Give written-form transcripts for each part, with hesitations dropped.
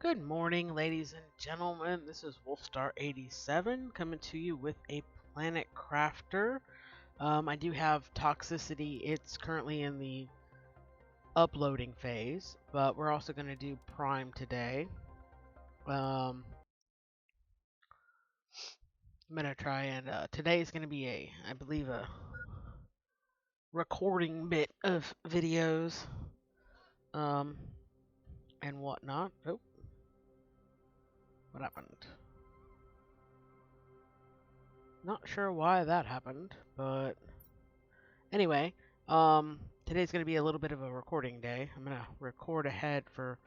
Good morning, ladies and gentlemen. This is Wolfstar87 coming to you with a Planet Crafter. I do have Toxicity. It's currently in the uploading phase, but we're also going to do Prime today. I'm going to try and today is going to be I believe, a recording bit of videos um, and whatnot. Oh, what happened? Not sure why that happened, but anyway, today's going to be a little bit of a recording day. I'm going to record ahead for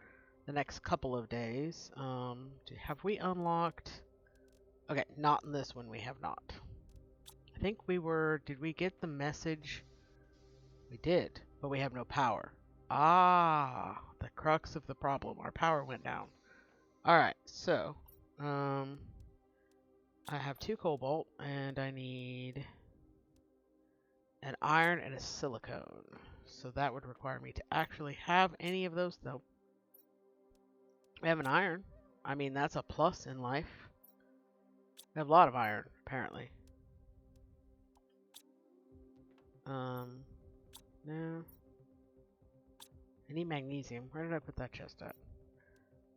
the next couple of days. Have we unlocked? Okay, not in this one. We have not. I think we were. Did we get the message? We did, but we have no power. Ah, the crux of the problem. Our power went down. All right, so I have 2 cobalt, and I need an iron and a silicone. So that would require me to actually have any of those, though. We have an iron. I mean, that's a plus in life. We have a lot of iron, apparently. No. I need magnesium. Where did I put that chest at?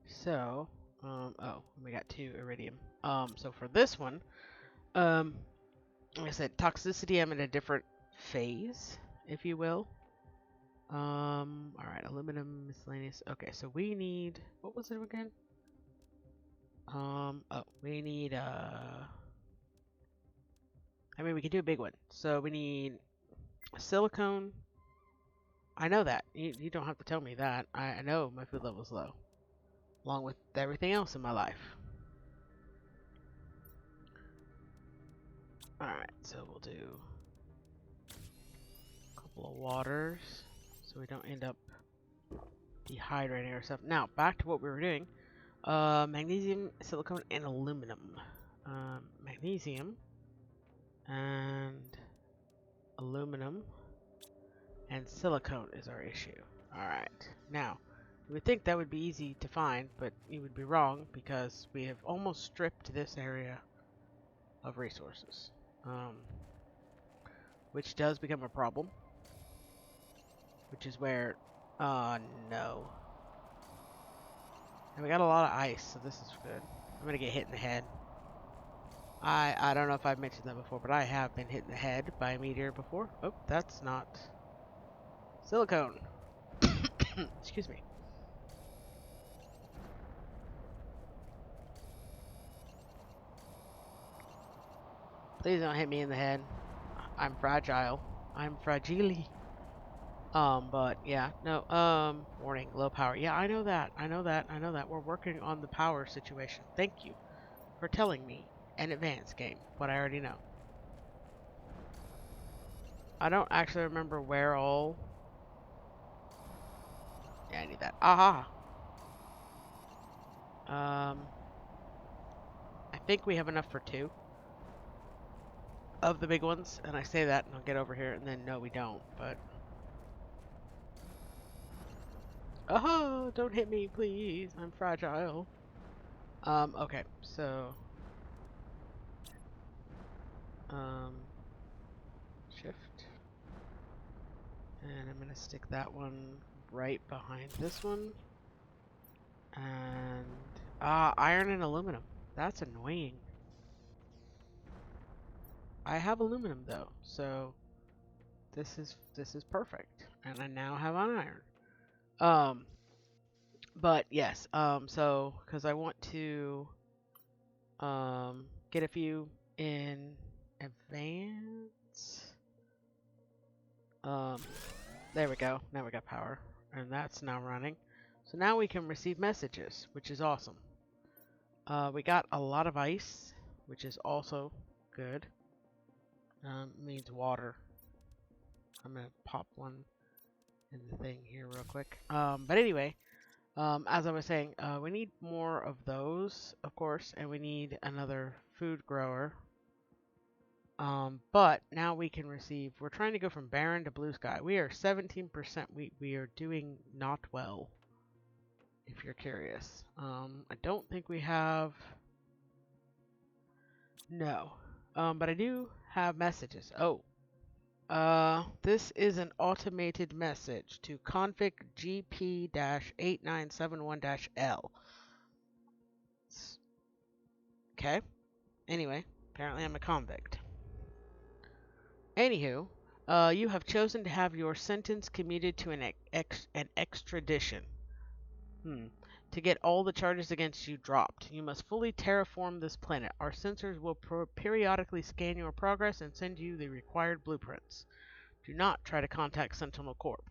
So, oh, we got 2 iridium. So for this one, like I said, toxicity, I'm in a different phase, if you will. Alright, aluminum, miscellaneous. Okay, so we need, what was it again? Oh, we need, I mean, we can do a big one. So we need silicone. I know that. You don't have to tell me that. I know my food level is low, along with everything else in my life. Alright, so we'll do a couple of waters so we don't end up dehydrating ourselves. Now, back to what we were doing. Magnesium, silicone, and aluminum. Magnesium and aluminum and silicone is our issue. Alright, now, you would think that would be easy to find, but you would be wrong because we have almost stripped this area of resources. Which does become a problem. Which is where, no. And we got a lot of ice, so this is good. I'm gonna get hit in the head. I don't know if I've mentioned that before, but I have been hit in the head by a meteor before. Oh, that's not silicone. Excuse me. Please don't hit me in the head. I'm fragile. I'm fragile. But yeah, no, warning, low power. Yeah, I know that. I know that. I know that. We're working on the power situation. Thank you for telling me in advance, game, what I already know. I don't actually remember where all. Yeah, I need that. Aha! I think we have enough for 2 of the big ones, and I say that and I'll get over here, and then no, we don't, but. Oh, don't hit me, please. I'm fragile. Okay, so. Shift. And I'm gonna stick that one right behind this one. And, iron and aluminum. That's annoying. I have aluminum though, so this is perfect. And I now have an iron. But yes, so, because I want to, get a few in advance. There we go. Now we got power. And that's now running. So now we can receive messages, which is awesome. We got a lot of ice, which is also good. Means water. I'm going to pop one in the thing here real quick. But anyway, as I was saying, we need more of those, of course, and we need another food grower. But now we can receive, we're trying to go from barren to blue sky. We are 17%. We are doing not well. if you're curious. I don't think we have... No. But I do have messages. Oh. This is an automated message to config gp-8971-L. Okay. Anyway, apparently I'm a convict. Anywho, you have chosen to have your sentence commuted to an extradition. To get all the charges against you dropped, you must fully terraform this planet. Our sensors will periodically scan your progress and send you the required blueprints. Do not try to contact Sentinel Corp.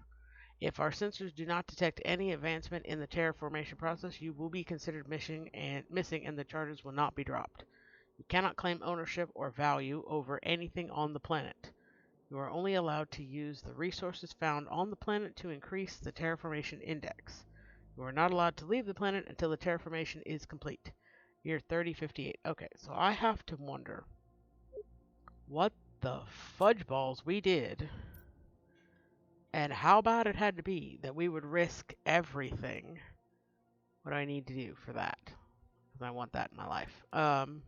If our sensors do not detect any advancement in the terraformation process, you will be considered missing and the charges will not be dropped. You cannot claim ownership or value over anything on the planet. You are only allowed to use the resources found on the planet to increase the terraformation index. You are not allowed to leave the planet until the terraformation is complete. Year 3058. Okay, so I have to wonder what the fudge balls we did and how bad it had to be that we would risk everything. What do I need to do for that? Because I want that in my life. To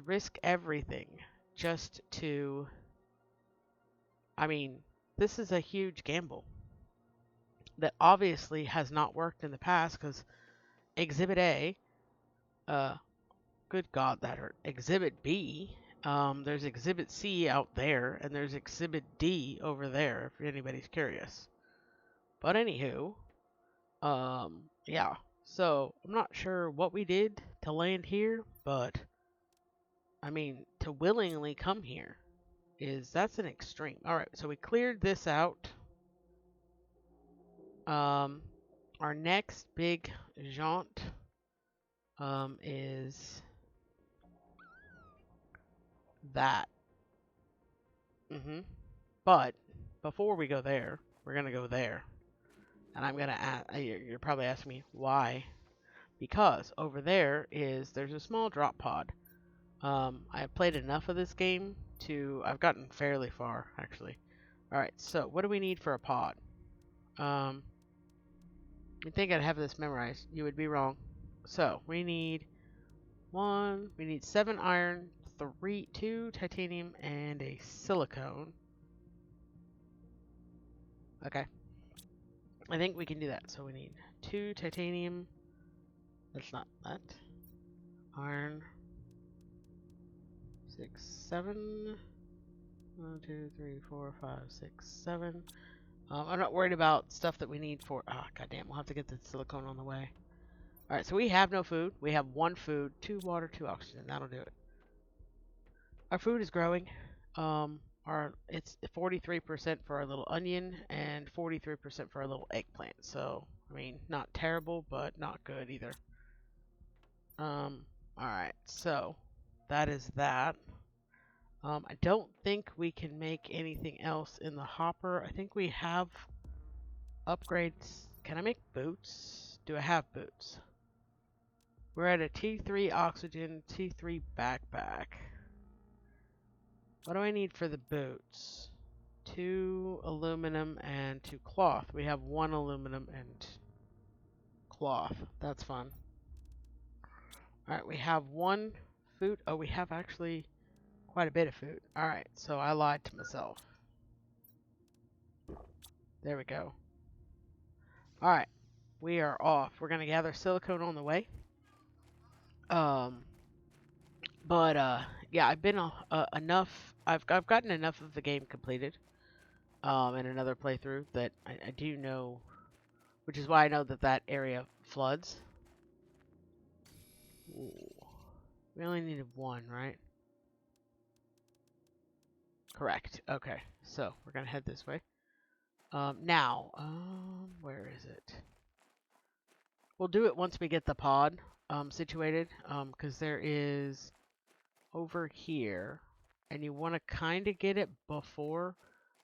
risk everything just to... I mean, this is a huge gamble that obviously has not worked in the past because Exhibit A, good God, that hurt. Exhibit B, there's Exhibit C out there, and there's Exhibit D over there, if anybody's curious. But anywho, yeah. So, I'm not sure what we did to land here, but, I mean, to willingly come here that's an extreme. Alright, so we cleared this out. Our next big jaunt, is that. But, before we go there, we're gonna go there. And I'm gonna ask, you're probably asking me, why? Because over there's a small drop pod. I've played enough of this game I've gotten fairly far, actually. Alright, so what do we need for a pod? You'd think I'd have this memorized. You would be wrong. So, we need 7 iron, 2 titanium, and a silicone. Okay. I think we can do that. So we need 2 titanium. That's not that. Iron. 6, 7. 1, 2, 3, 4, 5, 6, 7. I'm not worried about stuff that we need for... goddamn, we'll have to get the silicone on the way. Alright, so we have no food. We have 1 food, 2 water, 2 oxygen. That'll do it. Our food is growing. It's 43% for our little onion and 43% for our little eggplant. So, I mean, not terrible, but not good either. Alright, so that is that. I don't think we can make anything else in the hopper. I think we have upgrades. Can I make boots? Do I have boots? We're at a T3 oxygen, T3 backpack. What do I need for the boots? 2 aluminum and 2 cloth. We have 1 aluminum and cloth. That's fun. Alright, we have 1 food. Oh, we have actually quite a bit of food. Alright, so I lied to myself. There we go. Alright, we are off. We're going to gather silicone on the way. Yeah, I've been enough. I've gotten enough of the game completed. In another playthrough that I do know, which is why I know that area floods. Ooh. We only needed 1, right? Correct. Okay, so we're gonna head this way. Now, where is it? We'll do it once we get the pod situated, because there is over here, and you want to kind of get it before.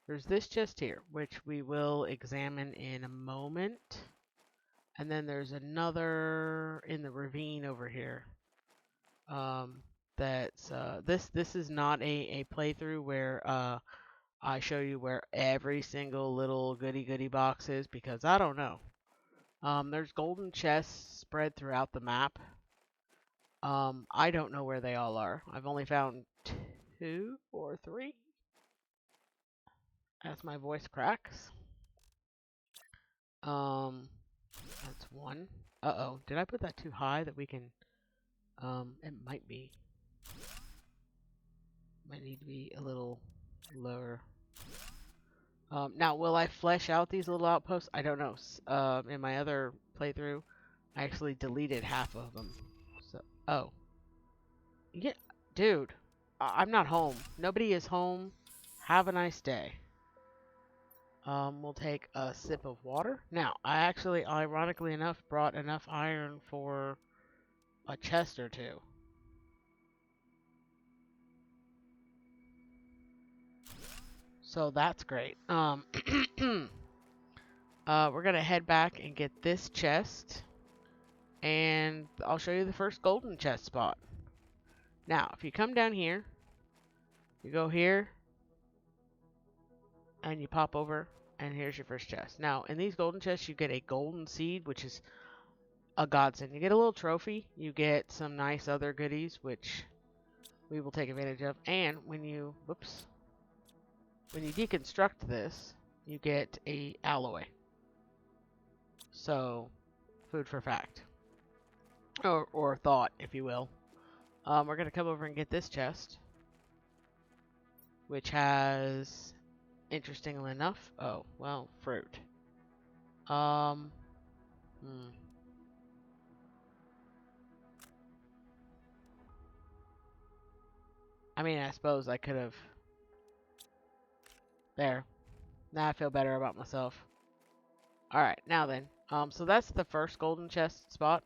There's this chest here, which we will examine in a moment. And then there's another in the ravine over here. This is not a playthrough where I show you where every single little goody box is, because I don't know. There's golden chests spread throughout the map. I don't know where they all are. I've only found 2 or 3 as my voice cracks. That's 1. Uh-oh, did I put that too high that we can, it might be. Might need to be a little lower. Now, will I flesh out these little outposts? I don't know. In my other playthrough, I actually deleted half of them. So, oh. Yeah, dude. I'm not home. Nobody is home. Have a nice day. We'll take a sip of water. Now, I actually, ironically enough, brought enough iron for a chest or 2. So that's great. We're gonna head back and get this chest, and I'll show you the first golden chest spot. Now, if you come down here, you go here, and you pop over, and here's your first chest. Now, in these golden chests, you get a golden seed, which is a godsend. You get a little trophy, you get some nice other goodies, which we will take advantage of, and when you, when you deconstruct this, you get a alloy. So, food for fact. Or thought, if you will. We're going to come over and get this chest, which has, interestingly enough, oh, well, fruit. I mean, I suppose I could have. There. Now I feel better about myself. Alright, now then. So that's the first golden chest spot.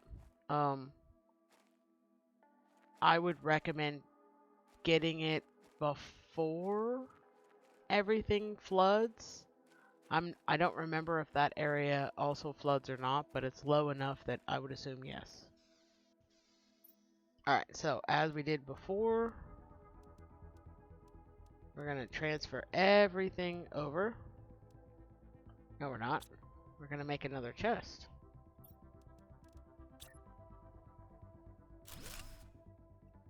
I would recommend getting it before everything floods. I don't remember if that area also floods or not, but it's low enough that I would assume yes. Alright, so as we did before, we're going to transfer everything over. No, we're not. We're going to make another chest.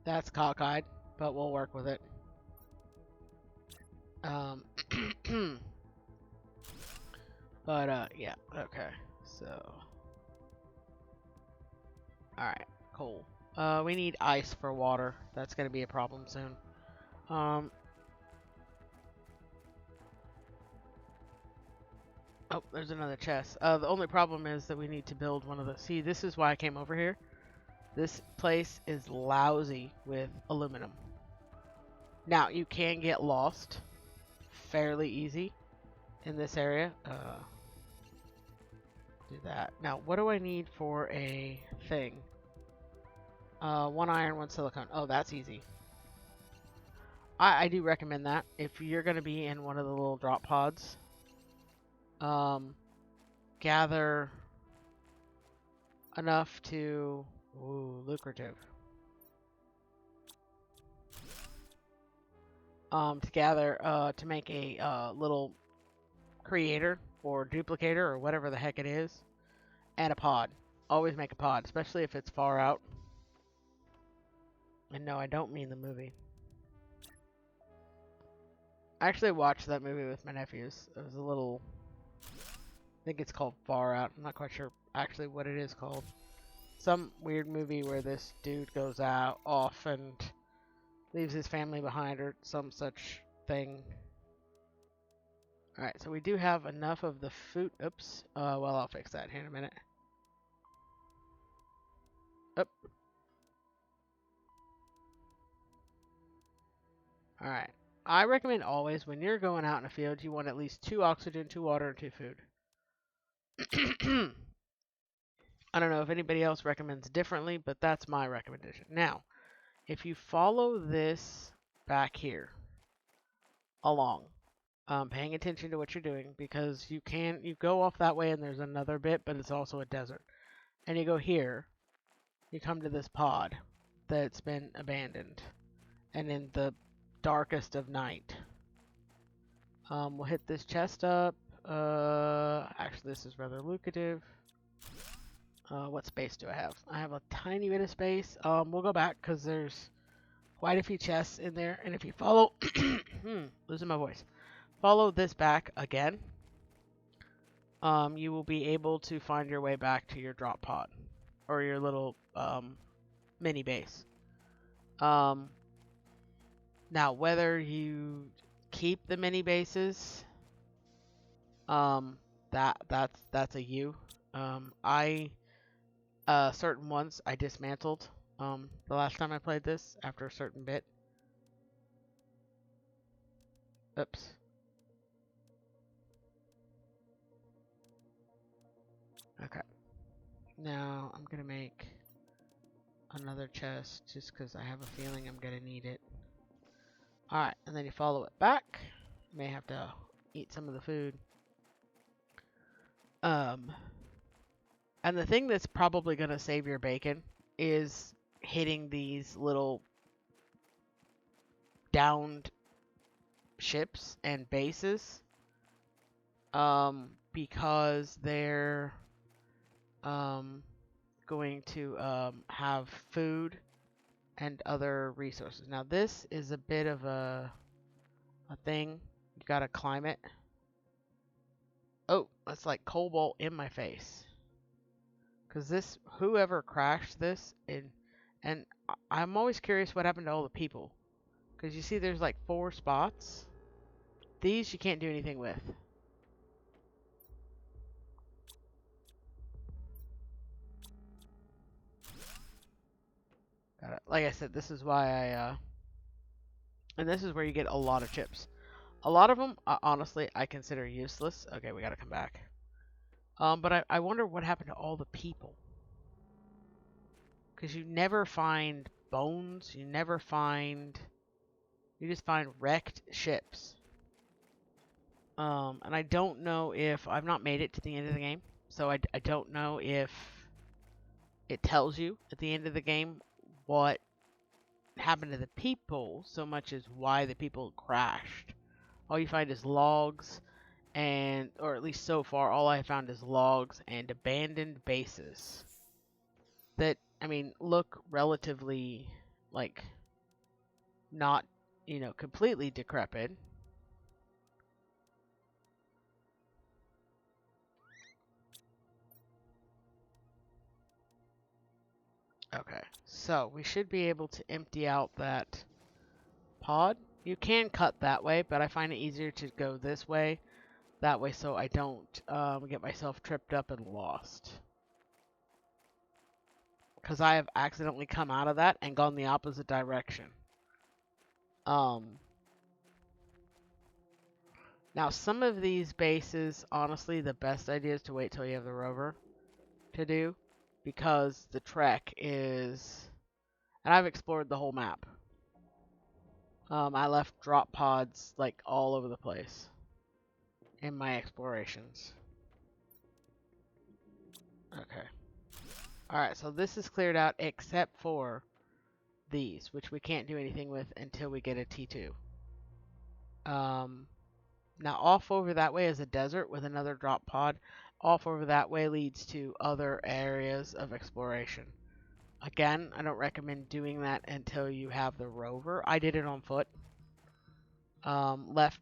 That's cockeyed, but we'll work with it. But, yeah, okay. So, alright, cool. We need ice for water. That's going to be a problem soon. Oh, there's another chest. The only problem is that we need to build one of the... See, this is why I came over here. This place is lousy with aluminum. Now, you can get lost fairly easy in this area. Do that. Now, what do I need for a thing? 1 iron, 1 silicone. Oh, that's easy. I do recommend that. If you're going to be in one of the little drop pods, gather enough to... Ooh, lucrative. To gather, to make a little creator or duplicator or whatever the heck it is, and a pod. Always make a pod, especially if it's far out. And no, I don't mean the movie. I actually watched that movie with my nephews. It was a little... I think it's called Far Out. I'm not quite sure actually what it is called. Some weird movie where this dude goes out off and leaves his family behind or some such thing. Alright, so we do have enough of the food. Oops. Well, I'll fix that here in a minute. Up. Alright. I recommend always, when you're going out in a field, you want at least 2 oxygen, 2 water, and 2 food. I don't know if anybody else recommends differently, but that's my recommendation. Now, if you follow this back here along, paying attention to what you're doing, because you go off that way and there's another bit, but it's also a desert. And you go here, you come to this pod that's been abandoned. And in the darkest of night, we'll hit this chest up. Actually, this is rather lucrative. What space do I have? I have a tiny bit of space. We'll go back because there's quite a few chests in there. And if you follow, losing my voice, follow this back again, you will be able to find your way back to your drop pod or your little mini base. Now whether you keep the mini bases, that's a you. I certain ones I dismantled the last time I played this after a certain bit. Oops. Okay. Now I'm gonna make another chest just because I have a feeling I'm gonna need it. Alright, and then you follow it back. May have to eat some of the food. And the thing that's probably gonna save your bacon is hitting these little downed ships and bases. Because they're going to have food and other resources. Now this is a bit of a thing. You gotta climb it. Oh, that's like cobalt in my face. Cause this, whoever crashed this, and I'm always curious what happened to all the people. Cause you see, there's like 4 spots. These you can't do anything with. Like I said, this is why I and this is where you get a lot of chips. A lot of them, honestly, I consider useless. Okay, we gotta come back. But I wonder what happened to all the people. Because you never find bones. You never find... You just find wrecked ships. And I don't know if... I've not made it to the end of the game. So I don't know if it tells you at the end of the game what happened to the people so much as why the people crashed. All you find is logs and, or at least so far, all I found is logs and abandoned bases that, I mean, look relatively, like, not, you know, completely decrepit. Okay, so we should be able to empty out that pod. You can cut that way, but I find it easier to go this way. That way so I don't get myself tripped up and lost. Because I have accidentally come out of that and gone the opposite direction. Now some of these bases, honestly, the best idea is to wait till you have the rover to do. Because the trek is... And I've explored the whole map. I left drop pods like all over the place in my explorations. Okay. Alright, so this is cleared out except for these, which we can't do anything with until we get a T2. Now off over that way is a desert with another drop pod. Off over that way leads to other areas of exploration. Again, I don't recommend doing that until you have the rover. I did it on foot. Left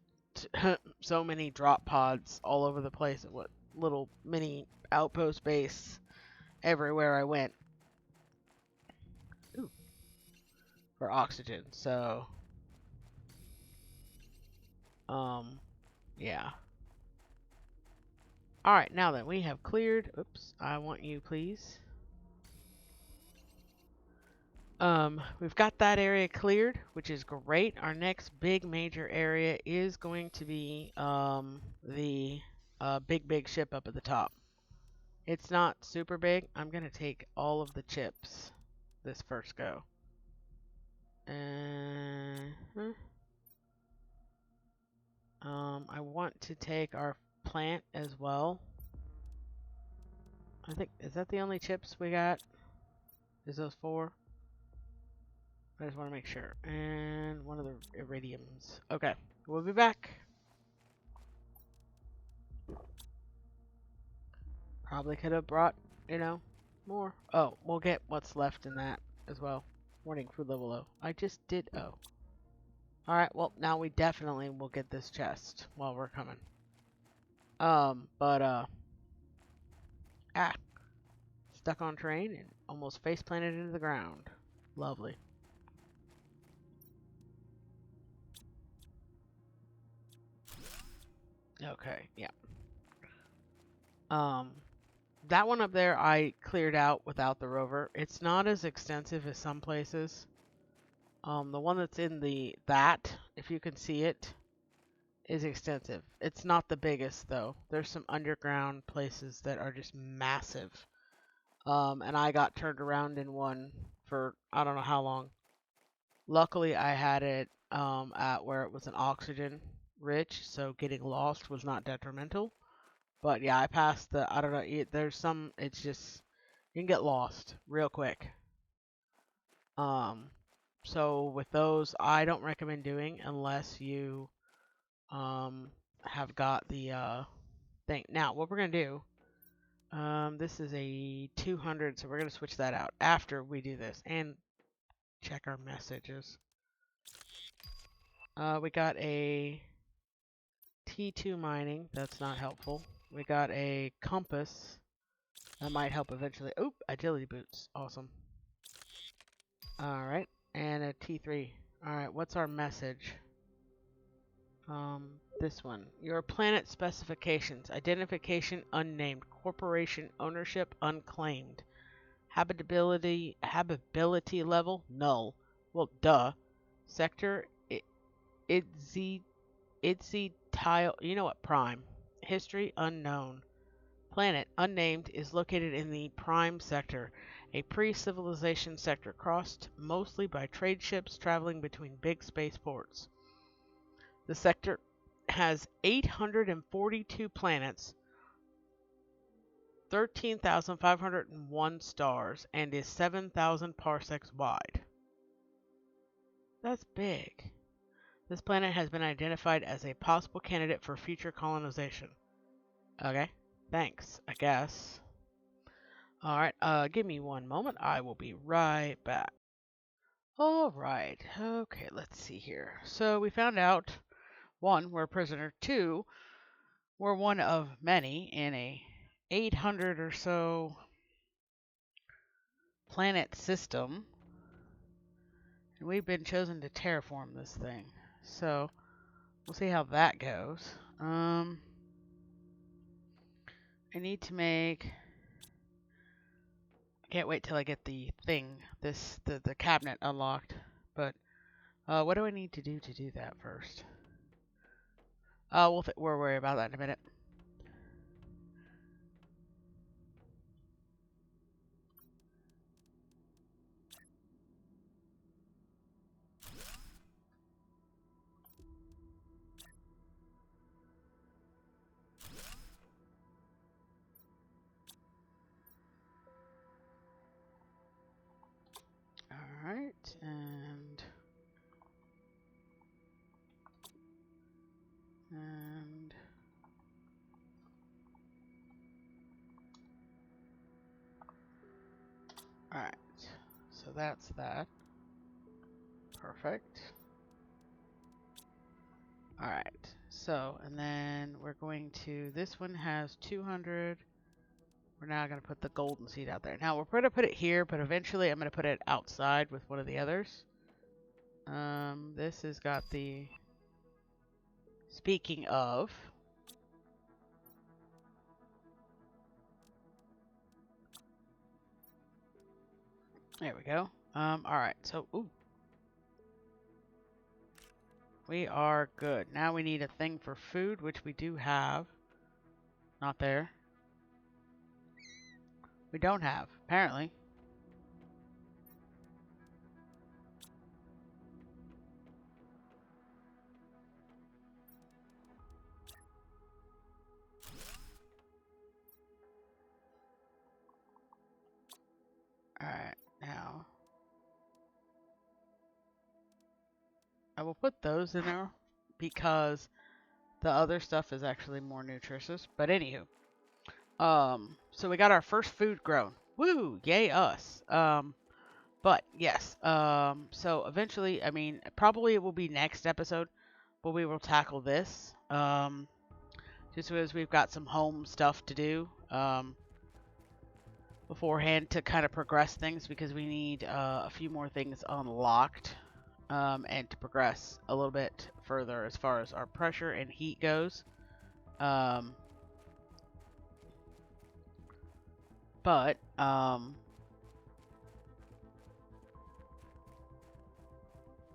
so many drop pods all over the place. What little mini outpost base everywhere I went. Ooh. For oxygen. So, yeah. Alright, now that we have cleared... Oops, I want you, please. We've got that area cleared, which is great. Our next big major area is going to be the big ship up at the top. It's not super big. I'm going to take all of the chips this first go. I want to take our plant as well. I think, is that the only chips we got? Is those 4? I just want to make sure. And one of the iridiums. Okay, we'll be back. Probably could have brought, you know, More. Oh, we'll get what's left in that as well. Warning, food level low. I just did. Oh. Alright, well, now we definitely will get this chest while we're coming. Ah. Stuck on train and almost face planted into the ground. Lovely. Okay, yeah. That one up there I cleared out without the rover. It's not as extensive as some places. The one that's in that, if you can see it, is extensive. It's not the biggest though. There's some underground places that are just massive. And I got turned around in one for I don't know how long. Luckily, I had it at where it was an oxygen rich, so getting lost was not detrimental. But yeah, I passed I don't know, there's some, it's just, you can get lost real quick. So with those, I don't recommend doing unless you have got the thing. Now, what we're going to do, this is a 200, so we're going to switch that out after we do this and check our messages. We got a T2 mining, that's not helpful. We got a compass, that might help eventually. Oop, agility boots, awesome. Alright, and a T3. Alright, what's our message? This one. Your planet specifications. Identification unnamed. Corporation ownership unclaimed. Habitability level null. Well, duh. Sector Itzy tile. You know what? Prime. History unknown. Planet unnamed is located in the Prime sector, a pre-civilization sector crossed mostly by trade ships traveling between big spaceports. The sector has 842 planets, 13,501 stars, and is 7,000 parsecs wide. That's big. This planet has been identified as a possible candidate for future colonization. Okay, thanks, I guess. Alright, give me one moment. I will be right back. Alright, okay, let's see here. So we found out, 1, we're a prisoner. 2, we're one of many in a 800 or so planet system. And we've been chosen to terraform this thing. So, we'll see how that goes. I need to make... I can't wait till I get the thing, the cabinet unlocked. But, what do I need to do that first? We'll worry about that in a minute. Alright, and alright, so that's that. Perfect. Alright, so, and then we're going to, this one has 200. We're now going to put the golden seed out there. Now, we're going to put it here, but eventually I'm going to put it outside with one of the others. This has got the, speaking of, there we go. Alright, so, ooh. We are good. Now we need a thing for food, which we do have. Not there. We don't have, apparently. Alright, now. I will put those in there because the other stuff is actually more nutritious. But anywho. So we got our first food grown. Woo! Yay us. But yes. So eventually, I mean, probably it will be next episode, but we will tackle this. Just because we've got some home stuff to do. Beforehand to kind of progress things because we need a few more things unlocked and to progress a little bit further as far as our pressure and heat goes. But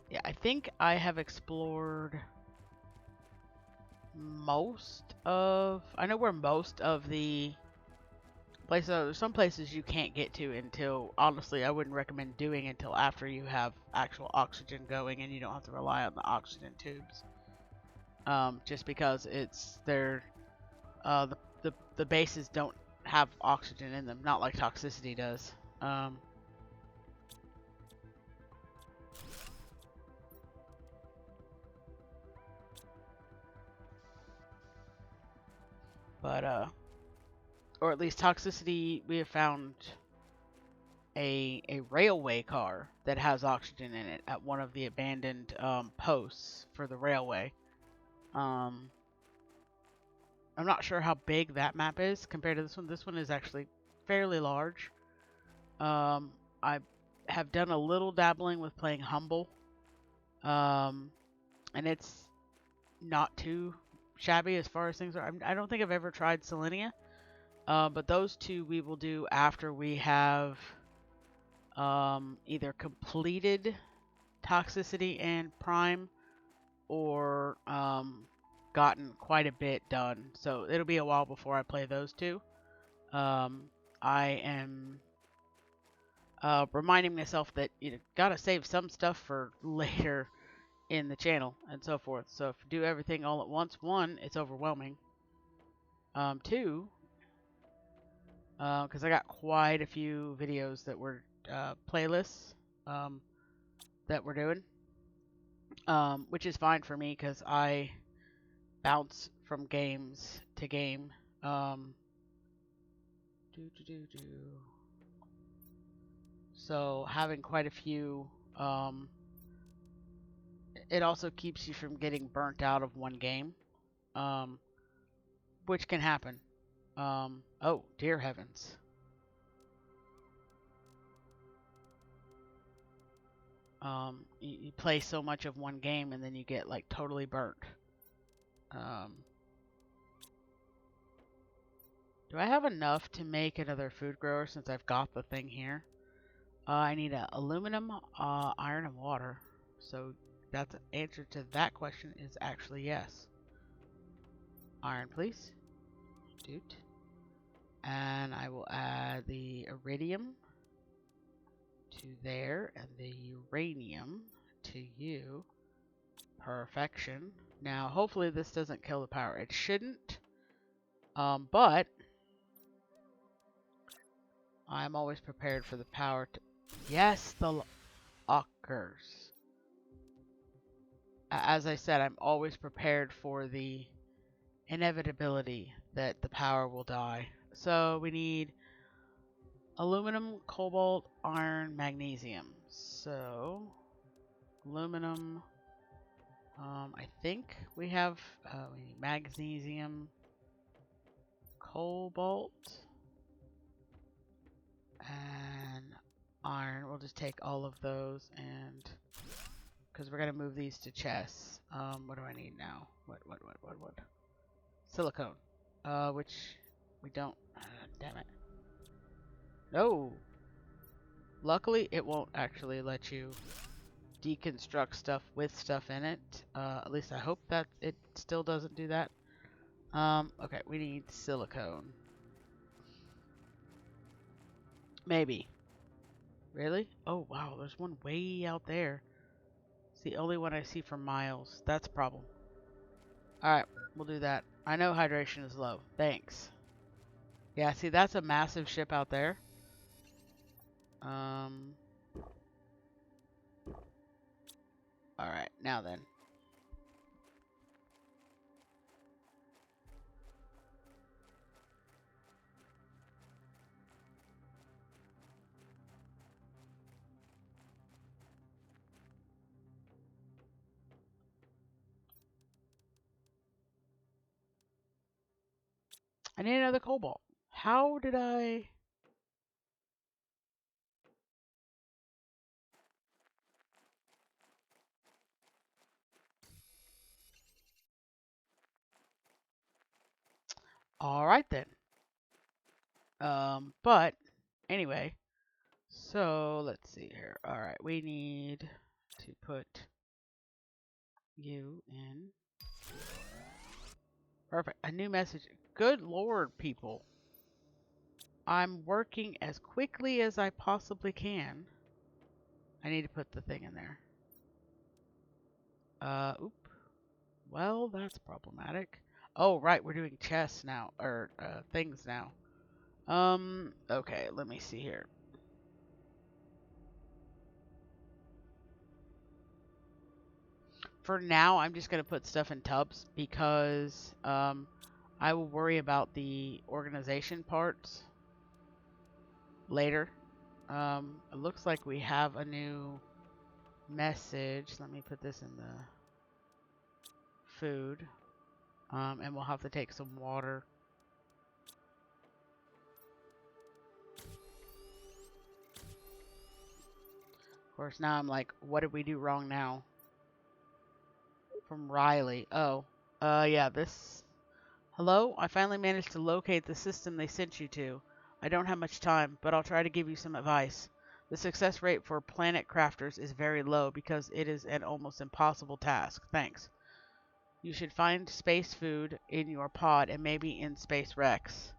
yeah, I think I have explored most of... I know where most of the places are. There's some places you can't get to until... Honestly, I wouldn't recommend doing until after you have actual oxygen going and you don't have to rely on the oxygen tubes. Just because it's... The bases don't have oxygen in them, not like toxicity does. Or at least toxicity, we have found a railway car that has oxygen in it at one of the abandoned posts for the railway. I'm not sure how big that map is compared to this one. This one is actually fairly large. I have done a little dabbling with playing Humble, and it's not too shabby as far as things are. I don't think I've ever tried Selenia, but those two we will do after we have either completed Toxicity and Prime or gotten quite a bit done. So it'll be a while before I play those two. I am reminding myself that you gotta save some stuff for later in the channel and so forth. So if you do everything all at once, one, it's overwhelming. Two, because I got quite a few videos that were playlists that we're doing, which is fine for me because I bounce from games to game. So having quite a few, it also keeps you from getting burnt out of one game, which can happen. Oh, dear heavens. You play so much of one game and then you get like totally burnt. Do I have enough to make another food grower since I've got the thing here? I need aluminum, iron, and water. So that's the answer to that question is actually yes. Iron, please. Doot. And I will add the iridium to there and the uranium to you. Perfection. Now, hopefully this doesn't kill the power. It shouldn't. But I'm always prepared for the power to... Yes, the lockers. As I said, I'm always prepared for the inevitability that the power will die. So we need aluminum, cobalt, iron, magnesium. So aluminum. I think we have we need magnesium, cobalt, and iron. We'll just take all of those and because we're gonna move these to chests. What do I need now? What? Silicone. Which we don't. Damn it. No. Luckily, it won't actually let you deconstruct stuff with stuff in it. At least I hope that it still doesn't do that. Okay, we need silicone. Maybe. Really? Oh, wow, there's one way out there. It's the only one I see for miles. That's a problem. Alright, we'll do that. I know hydration is low. Thanks. Yeah, see, that's a massive ship out there. Alright, now then. I need another cobalt. How did I... Alright then. But, anyway. So, let's see here. Alright, we need to put you in. Perfect. A new message. Good lord, people. I'm working as quickly as I possibly can. I need to put the thing in there. Oop. Well, that's problematic. Oh, right, we're doing chests now, or, things now. Okay, let me see here. For now, I'm just going to put stuff in tubs because, I will worry about the organization parts later. It looks like we have a new message. Let me put this in the food. And we'll have to take some water. Of course, now I'm like, what did we do wrong now? From Riley. Oh, yeah, this... Hello? I finally managed to locate the system they sent you to. I don't have much time, but I'll try to give you some advice. The success rate for planet crafters is very low because it is an almost impossible task. Thanks. You should find space food in your pod and maybe in space Rex.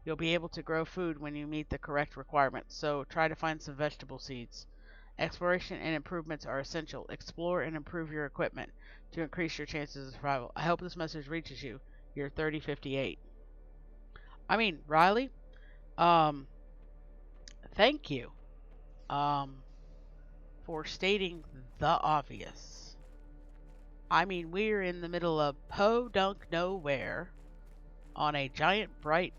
You'll be able to grow food when you meet the correct requirements, so try to find some vegetable seeds. Exploration and improvements are essential. Explore and improve your equipment to increase your chances of survival. I hope this message reaches you. You're 3058. I mean, Riley, thank you, for stating the obvious. I mean, we're in the middle of podunk nowhere on a giant bright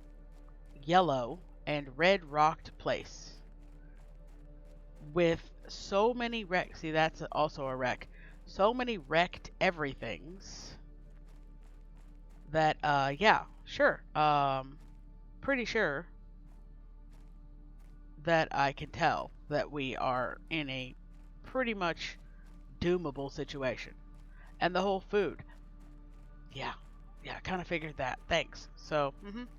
yellow and red rocked place with so many wrecks. See, that's also a wreck. So many wrecked everythings that, yeah, sure. Pretty sure that I can tell that we are in a pretty much doomable situation. And the whole food. Yeah, I kind of figured that. Thanks. So,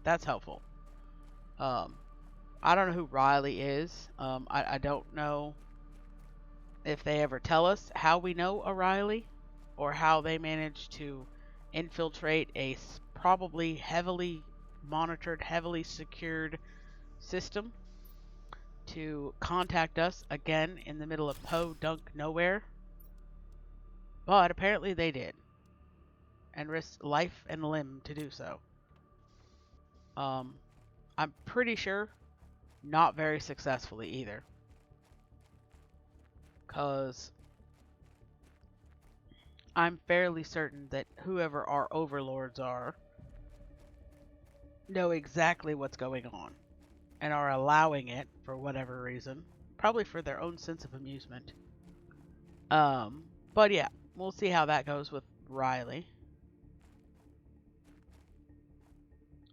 that's helpful. I don't know who Riley is. I don't know if they ever tell us how we know a Riley or how they managed to infiltrate a probably heavily monitored, heavily secured system to contact us again in the middle of podunk nowhere. But apparently they did. And risked life and limb to do so. I'm pretty sure not very successfully either. Because I'm fairly certain that whoever our overlords are know exactly what's going on and are allowing it for whatever reason. Probably for their own sense of amusement. But yeah, we'll see how that goes with Riley.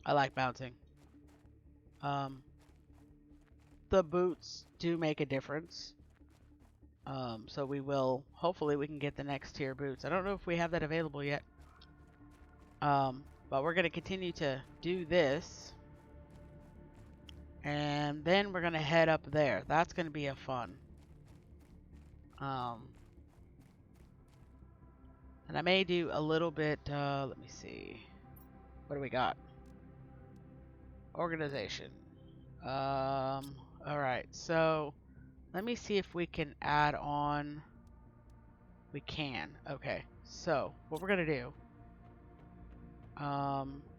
I like bouncing. The boots do make a difference. So we will, hopefully we can get the next tier boots. I don't know if we have that available yet. But we're going to continue to do this. And then we're going to head up there. That's going to be a fun. And I may do a little bit, let me see. What do we got? Organization. Alright, so let me see if we can add on. We can. Okay, so what we're going to do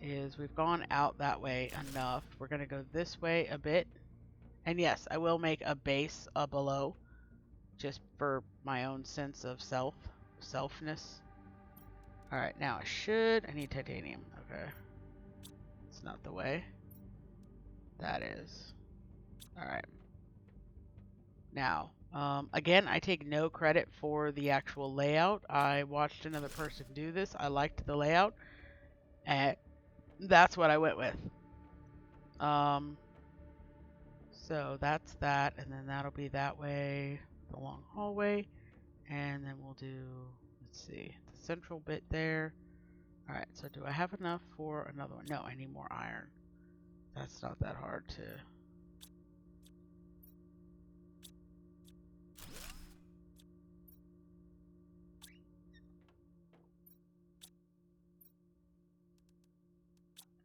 is we've gone out that way enough. We're going to go this way a bit. And yes, I will make a base below just for my own sense of selfness. Alright, now I need titanium. Okay. It's not the way. That is. Alright. Now, again, I take no credit for the actual layout. I watched another person do this. I liked the layout. And that's what I went with. Um, so that's that, and then that'll be that way, the long hallway, and then we'll do, let's see, the central bit there. All right, so do I have enough for another one? No, I need more iron. That's not that hard to...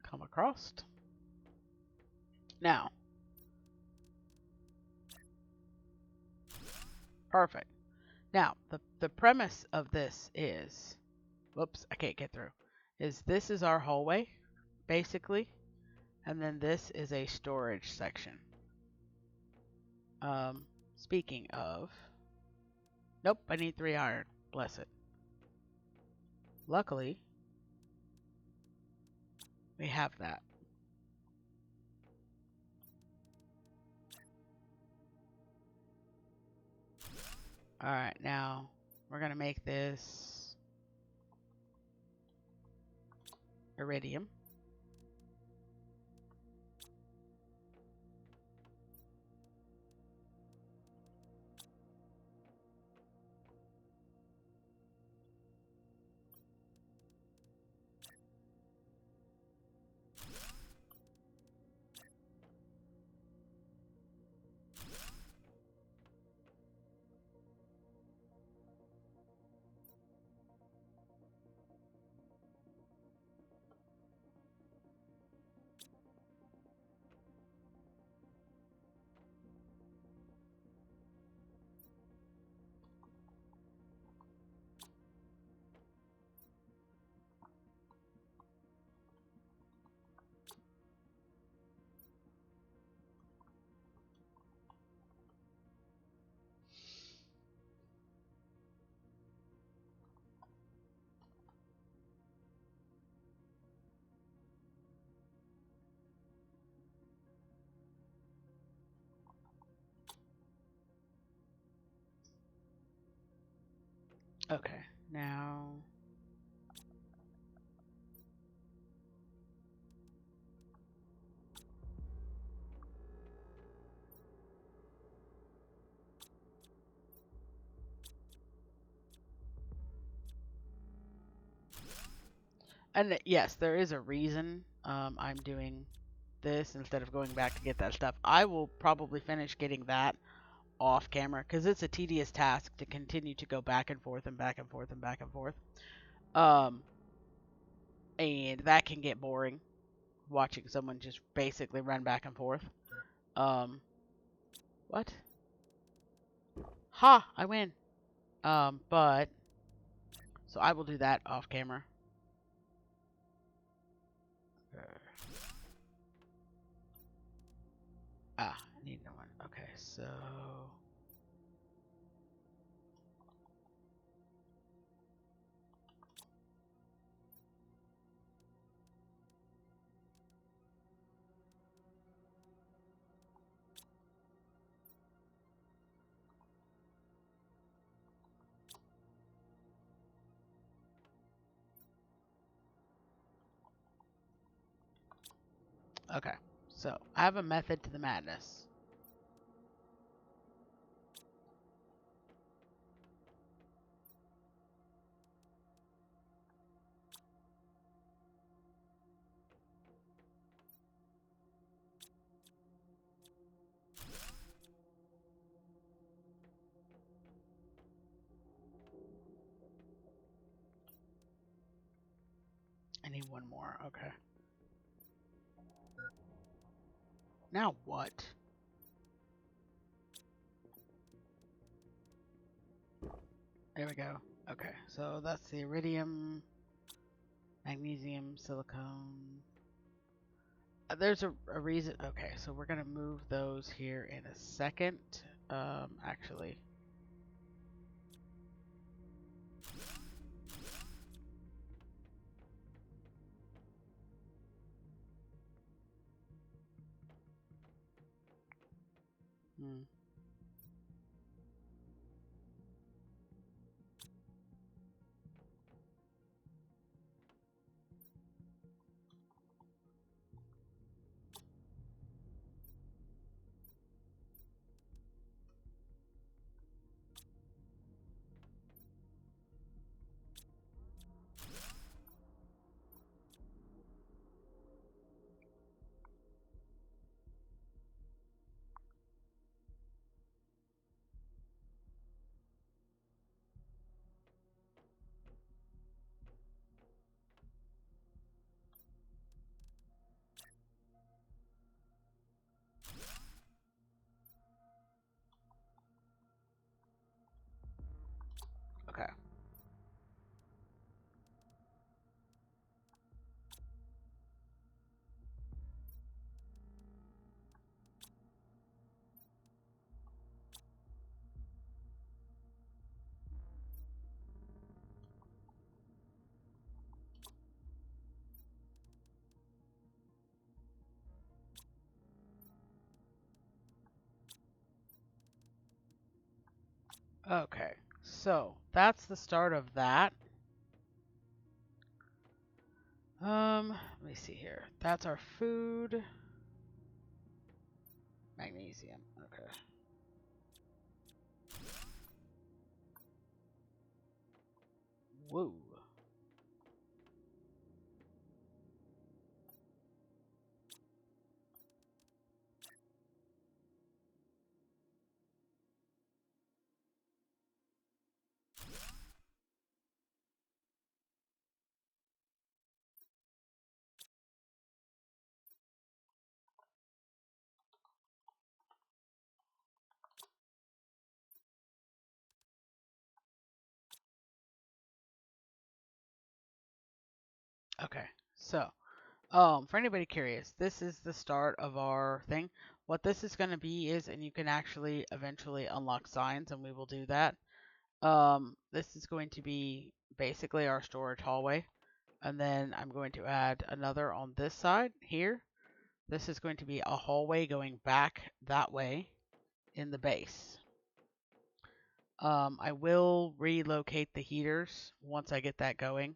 come across. Now, perfect. Now, the premise of this is, whoops, I can't get through, is this is our hallway, basically, and then this is a storage section. Speaking of, nope, I need 3 iron, bless it. Luckily, we have that. Alright, now we're going to make this iridium. Okay, now... And yes, there is a reason I'm doing this instead of going back to get that stuff. I will probably finish getting that off camera because it's a tedious task to continue to go back and forth and back and forth and back and forth. And that can get boring, watching someone just basically run back and forth. What? Ha! I win. But so I will do that off camera. I need no one. Okay, so okay. So I have a method to the madness. I need one more. Okay. Now what? There we go. Okay, so that's the iridium, magnesium, silicone. There's a reason. Okay, so we're gonna move those here in a second. Actually. Okay, so that's the start of that. Let me see here. That's our food. Magnesium. Okay. Woo. Okay. So, for anybody curious, this is the start of our thing. What this is going to be is, and you can actually eventually unlock signs, and we will do that. This is going to be basically our storage hallway. And then I'm going to add another on this side here. This is going to be a hallway going back that way in the base. I will relocate the heaters once I get that going.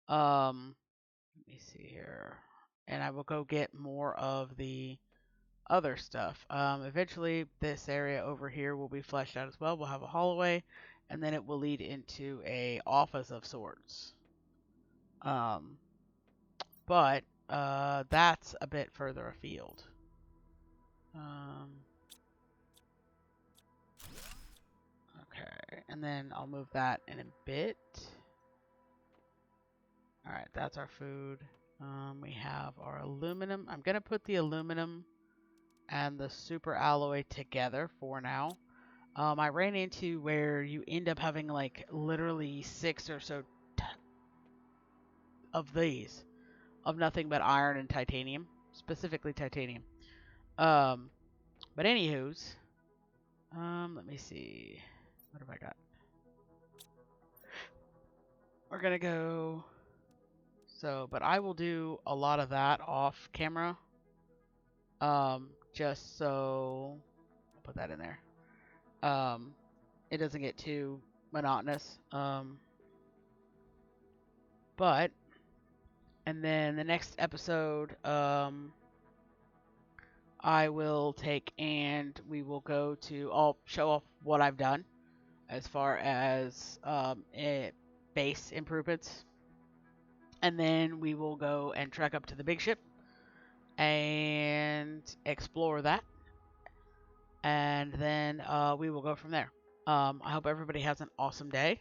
Let me see here. And I will go get more of the other stuff. Eventually, this area over here will be fleshed out as well. We'll have a hallway, and then it will lead into a office of sorts. Um, but that's a bit further afield. Okay, and then I'll move that in a bit. All right, that's our food. We have our aluminum. I'm gonna put the aluminum and the super alloy together for now. I ran into where you end up having like literally 6 or so of these of nothing but iron and titanium, specifically titanium. Um, but anywho's, let me see. What have I got? We're gonna go. So, but I will do a lot of that off camera. Just so I'll put that in there. Um, it doesn't get too monotonous. But and then the next episode, I will take and we will go to. I'll show off what I've done as far as base improvements, and then we will go and trek up to the big ship and explore that, and then we will go from there. I hope everybody has an awesome day.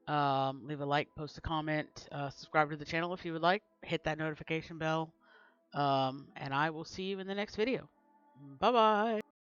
Leave a like, post a comment, subscribe to the channel if you would like, hit that notification bell, and I will see you in the next video. Bye bye.